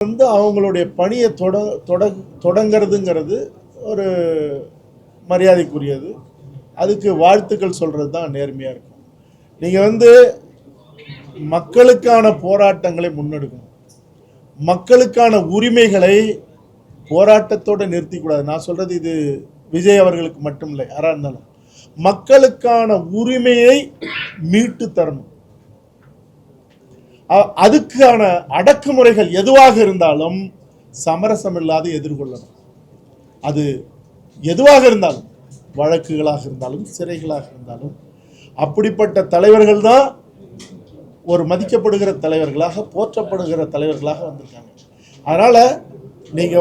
அவங்களுடைய பணியை தொடங்கிறதுங்கிறது ஒரு மரியாதைக்குரியது. அதுக்கு வாழ்த்துக்கள் சொல்கிறது தான் நேர்மையாக இருக்கும். நீங்கள் மக்களுக்கான போராட்டங்களை முன்னெடுக்கணும். மக்களுக்கான உரிமைகளை போராட்டத்தோடு நிறுத்திக்கூடாது. நான் சொல்கிறது இது விஜய் அவர்களுக்கு மட்டும் இல்லை, யாராக இருந்தாலும் மக்களுக்கான உரிமையை மீட்டு தரணும். அதுக்கான அடக்குமுறைகள் எதுவாக இருந்தாலும் சமரசம் இல்லாது எதிர்கொள்ளணும். அது எதுவாக இருந்தாலும், வழக்குகளாக இருந்தாலும் சிறைகளாக இருந்தாலும், அப்படிப்பட்ட தலைவர்கள் தான் ஒரு மதிக்கப்படுகிற தலைவர்களாக, போற்றப்படுகிற தலைவர்களாக வந்திருக்காங்க. அதனால நீங்க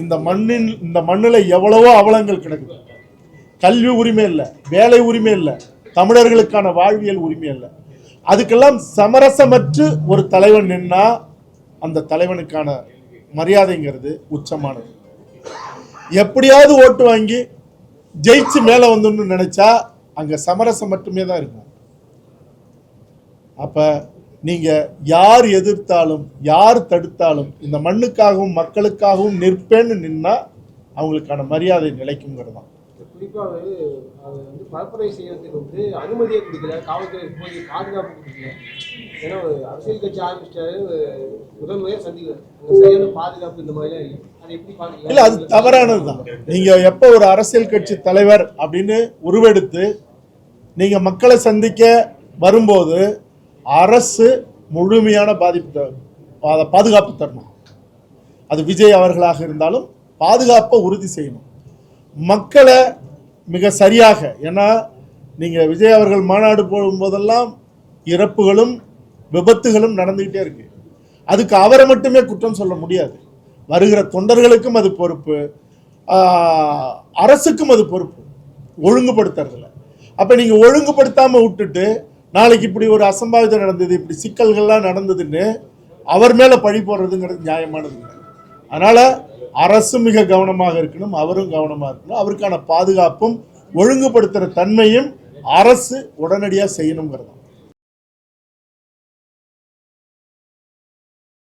இந்த மண்ணில் எவ்வளவோ அவலங்கள் கிடக்குது. கல்வி உரிமை இல்லை, வேலை உரிமை இல்லை, தமிழர்களுக்கான வாழ்வியல் உரிமை இல்லை. அதுக்கெல்லாம் சமரசமற்று ஒரு தலைவன் நின்னா அந்த தலைவனுக்கான மரியாதைங்கிறது உச்சமானது. எப்படியாவது ஓட்டு வாங்கி ஜெயிச்சு மேலே வந்துன்னு நினைச்சா அங்க சமரசம் மட்டுமே தான் இருக்கும். அப்ப நீங்க யார் எதிர்த்தாலும் யார் தடுத்தாலும் இந்த மண்ணுக்காகவும் மக்களுக்காகவும் நிற்பேன்னு நின்னா அவங்களுக்கான மரியாதை நிலைக்குங்கிறது தான். குறிப்பாக பரப்புரை செய்யறதுக்கு அனுமதியே கொடுக்கல, காவல்துறை போய் பாதுகாப்பு கொடுக்கல. ஏன்னா அரசியல் கட்சி ஆரம்பிச்சிட்டாரு, முதல்வரையே சந்திக்கல, சரியான பாதுகாப்பு இந்த மாதிரிலாம் இல்லை. அதை எப்படி பாக்குறீங்க? இல்ல, அது தவறானதுதான். நீங்க எப்ப ஒரு அரசியல் கட்சி தலைவர் அப்படின்னு உருவெடுத்து நீங்க மக்களை சந்திக்க வரும்போது அரசு முழுமையான பாதுகாப்பு தரணும். அது விஜய் அவர்களாக இருந்தாலும் பாதுகாப்பை உறுதி செய்யணும். மக்களை மிக சரியாக, ஏன்னா நீங்கள் விஜய் அவர்கள் மாநாடு போகும்போதெல்லாம் இறப்புகளும் விபத்துகளும் நடந்துக்கிட்டே இருக்கு. அதுக்கு அவரை மட்டுமே குற்றம் சொல்ல முடியாது. வருகிற தொண்டர்களுக்கும் அது பொறுப்பு, அரசுக்கும் அது பொறுப்பு, ஒழுங்குபடுத்துறதுல. அப்போ நீங்கள் ஒழுங்குபடுத்தாமல் விட்டுட்டு நாளைக்கு இப்படி ஒரு அசம்பாவிதம் நடந்தது, இப்படி சிக்கல்கள்லாம் நடந்ததுன்னு அவர் மேலே பழி போடுறதுங்கிறது நியாயமானது. அதனால் அரசு மிக கவனமாக இருக்கணும், அவரும் கவனமாக இருக்கணும். அவருக்கான பாதுகாப்பும் ஒழுங்குபடுத்துகிற தன்மையும் அரசு உடனடியாக செய்யணுங்கிறது.